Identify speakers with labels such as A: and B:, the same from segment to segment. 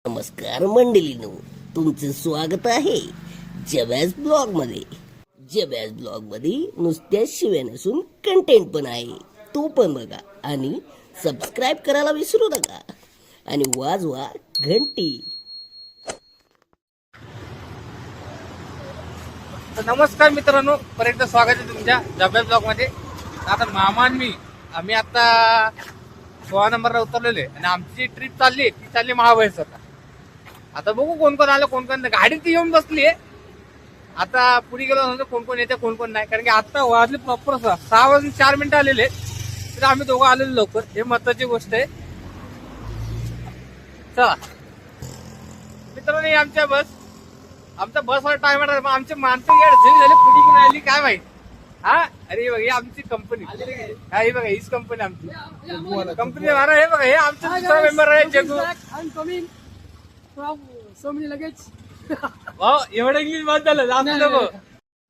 A: नमस्कार मंडळींनो, तुमचं स्वागत आहे जव्याज ब्लॉग मध्ये. जव्याज ब्लॉग मध्ये नुसत्या शिव्या नसून कंटेंट पण आहे, तो पण बघा आणि सबस्क्राईब करायला विसरू नका आणि वाजवा घंटी.
B: नमस्कार मित्रांनो, परत एकदा स्वागत आहे तुमच्या जव्याज ब्लॉग मध्ये. आता मामा आणि मी आम्ही आता 16 नंबरला उतरलेलो आहे आणि आमची ट्रिप चालली ती चालली महाबळेश्वरला. आता बघू कोण कोण आलं कोण कोण नाही. गाडी ती येऊन बसली आहे. आता पुढे गेलो नंतर कोण कोण येते कोण कोण नाही, कारण की आता वाजले प्रॉपर 6 वाजून 4 मिनिटं आलेले, तर आम्ही दोघं आलेलो लवकर. हे महत्वाची गोष्ट आहे. चला मित्रांनो, ही आमच्या आमचा बसवर टाइम आहे. आमचे माणसं झाले पुढे राहिली काय माहिती. हा अरे बघा, ही आमची कंपनी. हा हे बघा, हीच कंपनी आमची कंपनी. हे बघा, हे आमचा दुसरा मेंबर आहे जगू. एवढं इंग्लिश बस झालं जास्त लोक.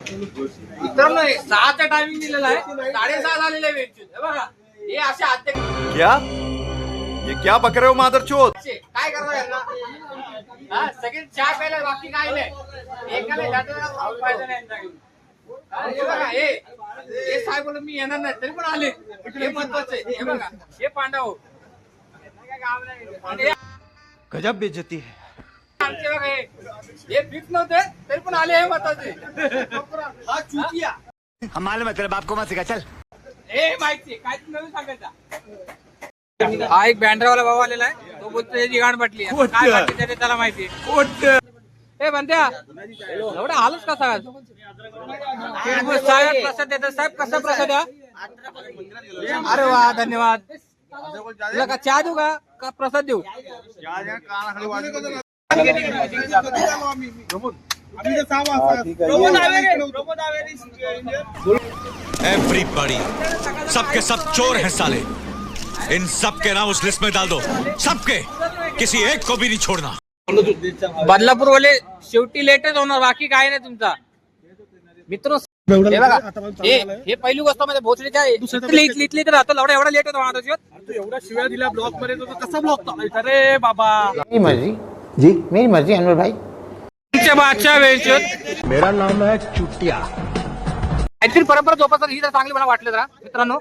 B: मित्रांनो, 6चा टायमिंग दिलेला आहे, 6:30 झालेले आहे. हे बघा, हे असे अध्यक्ष
C: क्या बक रहे हो मादरचोद?
B: काय करणार यांना? सगळे चहा प्यायला, बाकी काय नाही. एकाला फायदा नाही. हे बघा, हे साहेब बोलून मी येणार नाही तरी पण आले. हे महत्वाचं आहे. हे बघा, हे पांडव
C: गजब बेइज्जती है.
B: आमचे बघा, हे फिक्स नव्हते तरी पण आले. हे महत्वाचे.
C: हम मालूम है तेरे बाप को मत सिखा, चल.
B: हे माहिती काय नवीन सांगायचा. हा एक बँड्रावाला भाऊ आलेला आहे. तो बोलतो त्याची गाण बाटली. काय बाटली ते त्याला माहिती. हे म्हणत्या एवढा हालच कसा साहेब प्रसाद देतात. साहेब कसा प्रसाद द्या? अरे वा, धन्यवाद. तुला का चहा देऊ का प्रसाद देऊ?
D: एवरीबॉडी, सबके सब चोर हैं साले. इन सब के नाम उस लिस्ट में डाल दो. सबके, किसी एक को भी नहीं छोड़ना.
B: बदलापूर वाले शेवटी लेटच होणार, बाकी काय नाही तुमचा मित्र. हे बघा, हे पहिली गोष्ट मध्ये भोसडीच्या इथली तर राहतो लवडा. एवढा लेट होतो.
E: एवढ्या शिव्या दिल्या ब्लॉक मध्ये, तो कसा ब्लॉक चालायचा रे बाबा?
F: मेरी मर्जी जी, मेरी मर्जी अनवर भाई.
B: तुमच्या बादशाह वेळेस
C: मेरा नाम है चुटिया.
B: काहीतरी परंपरा जोपासत ही जर चांगली मला वाटलं जरा मित्रांनो.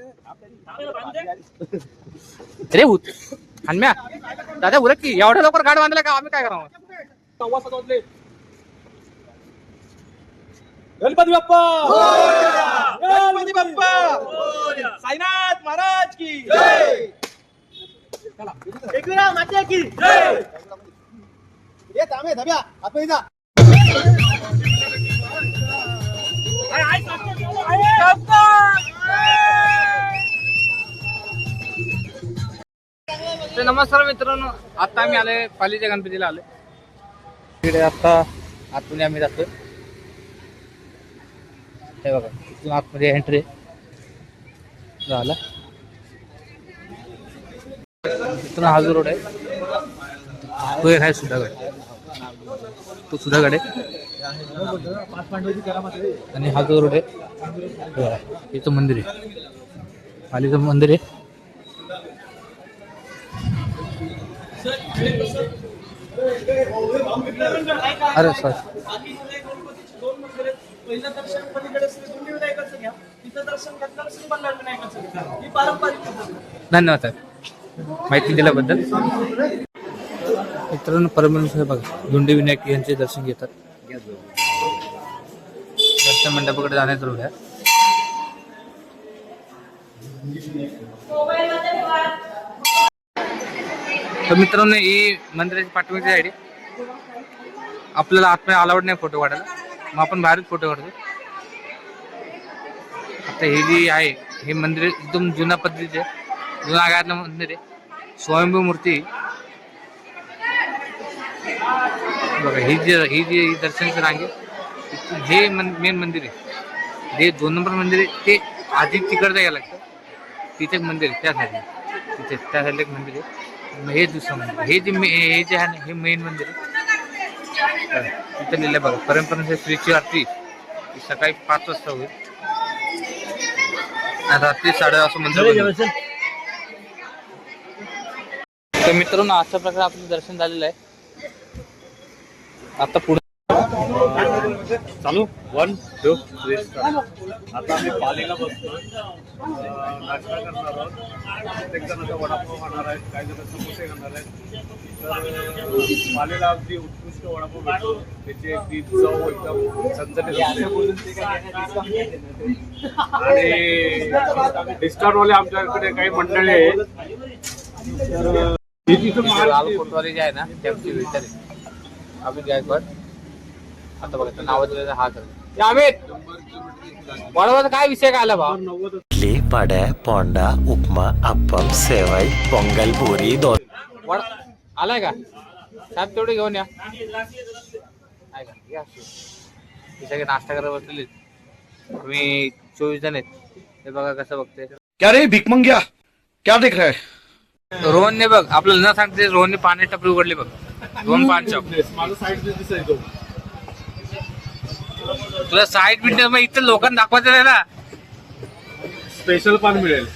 B: रे भूत हनम्या दादा उलट की एवढ्या लवकर गाड बांधला का? आम्ही काय करावं?
E: गणपती बाप्पा, गणपती बाप्पा, साईनाथ महाराज की जय. एकविरा माते की जय. ये थांबे धाब्या आपण जा.
B: नमस्कार मित्रांनो, आता आम्ही आलोय पालीच्या गणपतीला आलोय. तिकडे आता आतमध्ये आम्ही जातोय. हे बघा, इथून आतमध्ये एंट्री झाला. इथून हा जो रोड आहे तो एक आहे सुधागड. तो सुधागड आहे आणि हा जो रोड आहे इथं मंदिर आहे. पालीचं मंदिर आहे. अरे सर, धन्यवाद माहिती दिल्याबद्दल. मित्रांनो, परमेश्वर बघा, धोंडी विनायक यांचे दर्शन घेतात. दर्शन मंडपाकडे जाण्याचा रोड आहे. तर मित्रांनो, ही मंदिराची पाठवण्याची आयडी. आपल्याला आतमध्ये अलाउड नाही फोटो काढायला, मग आपण बाहेरच फोटो काढतो. आता हे जी आहे हे मंदिर एकदम जुन्या पद्धतीचे, जुना काळातलं मंदिर आहे. स्वयंभू मूर्ती बघा. ही जी दर्शनाची रांगे, हे मेन मंदिर आहे. जे 2 नंबर मंदिर आहे ते आधी तिकडचं यायला लागतं. तिथे एक मंदिर आहे त्या साईडला, तिथे त्या साईडला एक मंदिर आहे. हे दुसरं मंदिर. हे जे आहे ना, हे मेन मंदिर आहे. तिथे लिहिलं बघा, परंपरा श्रीची आरती सकाळी 5 वाजता होईल, रात्री 10:30 असं मंदिर. तर मित्रांनो अशा प्रकारे आपलं दर्शन झालेलं आहे. आता पुढे
G: चालू 1 2 3 आता आम्ही पालीला बसलो नाश्ता करणार आहोत. प्रत्येक जण आता वडापाव खाणार आहेत, काही जण समोसे खाणार आहेत. तर पालीला अगदी उत्कृष्ट वडापाव भेटतो. त्याची अगदी चव एकदम चणचणीत असते. आणि डिस्काउंटवाले आमच्याकडे काही मंडळी आहेत. तर
B: लाल कोटवाले जे आहे ना त्यांची विचार अमित गायकवाड. आता बघा नाव दिलेलं हा कर अमित वडापावचा काय विषय काय आला भाव?
H: इडली वडा पोंडा उपमा अप्पम सेवई पोंगल पुरी
B: वडा आलाय का साहेब? तेवढे घेऊन या. आहे का? या. हे सगळे नाश्ता करायला बसलेले. तुम्ही 24 जण आहेत. हे बघा कसं बघते.
C: क्या रे भिकमंग्या क्या देख रहा है?
B: रोहनने बघ आपल्याला न सांगते रोहनने पाणी टपरी उघडली बघ. रोहन पान शॉप.
G: माझा साईड बिझनेस आहे तो.
B: तुला साईड बिझनेस मग इथं लोकांना दाखवायचं नाही ना.
G: स्पेशल पान मिळेल.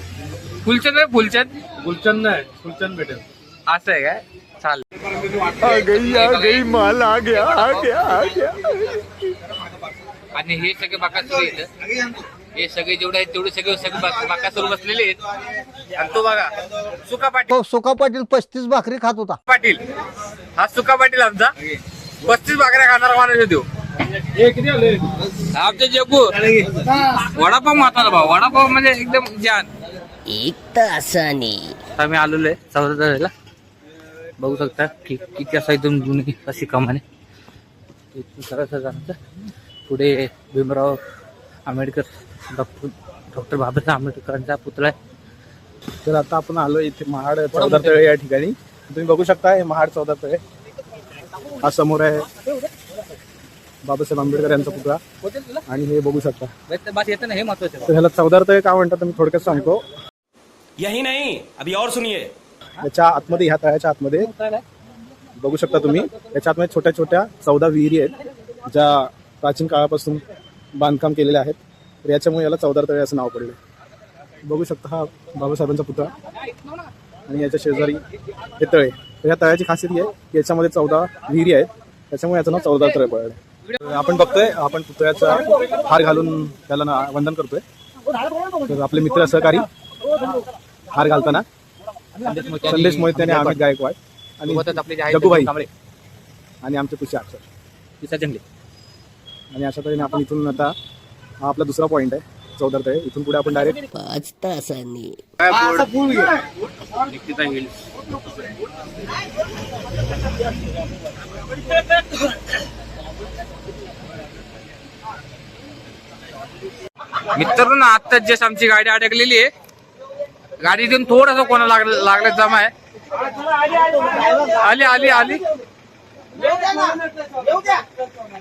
B: फुलचंद आहे फुलचंद.
G: गुलचंद नाही, फुलचंद भेटेल.
B: असं आहे काय? चालेल.
C: माल आ गया
B: आणि हे सगळे बाकासुर आहेत. हे सगळे जेवढे आहेत तेवढे सगळे बाकासुर बसलेले आहेत. आणि तो बघा सुका पाटील.
F: सुका पाटील 35 भाकरी खात होता.
B: पाटील हा सुका पाटील आमचा 35 भाकऱ्या खाणारा माणूस आहे तो. आमचे जग्गू वडापाव महत्वाचा भाऊ. वडापाव म्हणजे एकदम जान.
A: 1 तासाने
B: आम्ही आलेलो आहे 14 तारखेला. बघू शकता की किती असा एकदम जुनी अशी कमाने. पुढे भीमराव आंबेडकर डॉक्टर बाबासाहेब आंबेडकरांचा पुतळा आहे.
E: तर आता आपण आलो इथे महाड चौदार तळे या ठिकाणी. तुम्ही बघू शकता हे महाड चौदार तळे. हा समोर आहे बाबासाहेब आंबेडकर यांचा पुतळा. आणि हे बघू शकता.
B: बात येतं ना हे महत्वाचं.
E: तर ह्याला चौदार तळे का म्हणतात मी थोडक्यात सांगतो.
H: यही नहीं अभी और सुनिए.
E: याच्या आतमध्ये ह्या तळ्याच्या आतमध्ये बघू शकता तुम्ही. याच्या आतमध्ये छोट्या छोट्या 14 विहिरी आहेत ज्या प्राचीन काळापासून बांधकाम केलेले आहेत. तर याच्यामुळे याला चौदार तळे असं नाव पडलं. बघू शकता हा बाबासाहेबांचा पुतळा आणि याच्या शेजारी हे तळे. तर या तळ्याची खासियत आहे की याच्यामध्ये 14 विहिरी आहेत. त्याच्यामुळे याचं नाव चौदार तळे पडलं. आपण बघतोय आपण पुतळ्याचा हार घालून त्याला वंदन करतोय. तर आपले मित्र सहकारी हार घालताना संदेश मोहिते आणि अमित गायकवाड आणि जग्गूभाई आणि आमचे पुष्य अक्षर. आणि अशा तऱ्हेने आपण इथून आता हा आपला दुसरा पॉइंट आहे चौदार तळे. इथून पुढे आपण डायरेक्ट
A: 5 तासांनी
B: मित्रांनो आता जस्ट आमची गाडी अडकलेली आहे. गाडीतून थोडस कोणा लागलं जमा आहे. आली आली आली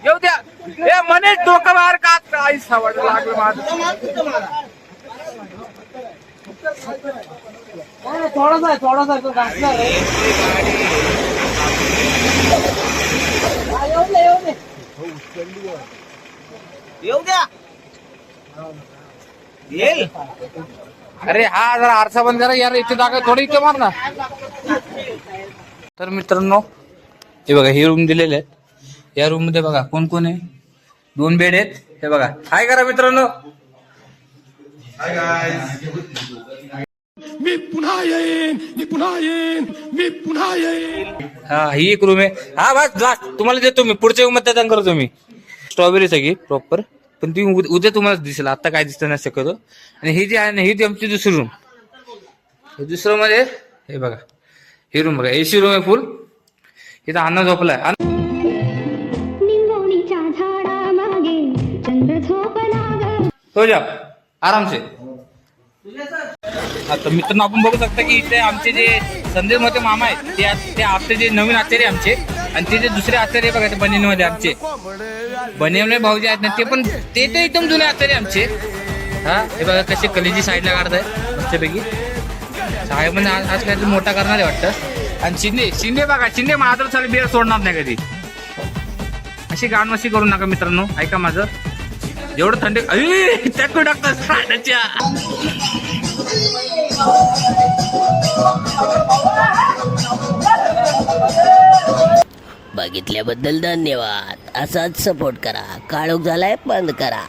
B: येऊ द्या. ए मनेश डोकं बाहेर का काही सावड लागलं माझं. अरे हा जरा आरसा बंद करा यार. इथे जागा थोडी इथे मार ना. तर मित्रांनो हे बघा हे रूम दिलेले आहेत. या रूम मध्ये बघा कोण कोण आहे. 2 बेड आहेत. हे बघा हाय करा मित्रांनो. हा ही एक रूम आहे. हा बस तुम्हाला देतो मी पुढच्या रूम मध्ये करतो मी. स्ट्रॉबेरी सगळी प्रॉपर पण ती उद्या तुम्हाला दिसेल. आता काय दिसत नाही शक्यतो. आणि ही जी आहे ना ही आमची दुसरी रूम. हे दुसरं मध्ये हे बघा ही रूम बघा AC रूम आहे फुल. इथं अन्न झोपलाय. हो जा आराम से. आता मित्रांनो आपण बघू शकता की इथे आमचे जे संदेश मोठे मामा आहेत ते आपले जे नवीन आचार्य आमचे आणि ते जे दुसरे आचार्य बघा ते बनेमध्ये आमचे बनेवले भाऊ जे आहेत ना ते पण ते एकदम जुने आचार्य आमचे. हा हे बघा कसे कलेजी साईडला काढताय मस्तपैकी. साहेब म्हणजे आज काहीतरी मोठा करणार आहे वाटतं. आणि शिंदे बघा शिंदे मात्र चालेल बेर सोडणार नाही कधी. अशी गाणमस्ती करू नका मित्रांनो. ऐका माझं जेवढं थंडी त्यात टाकतात.
A: बघितल्याबद्दल धन्यवाद. असाच सपोर्ट करा. काळोख झालाय बंद करा.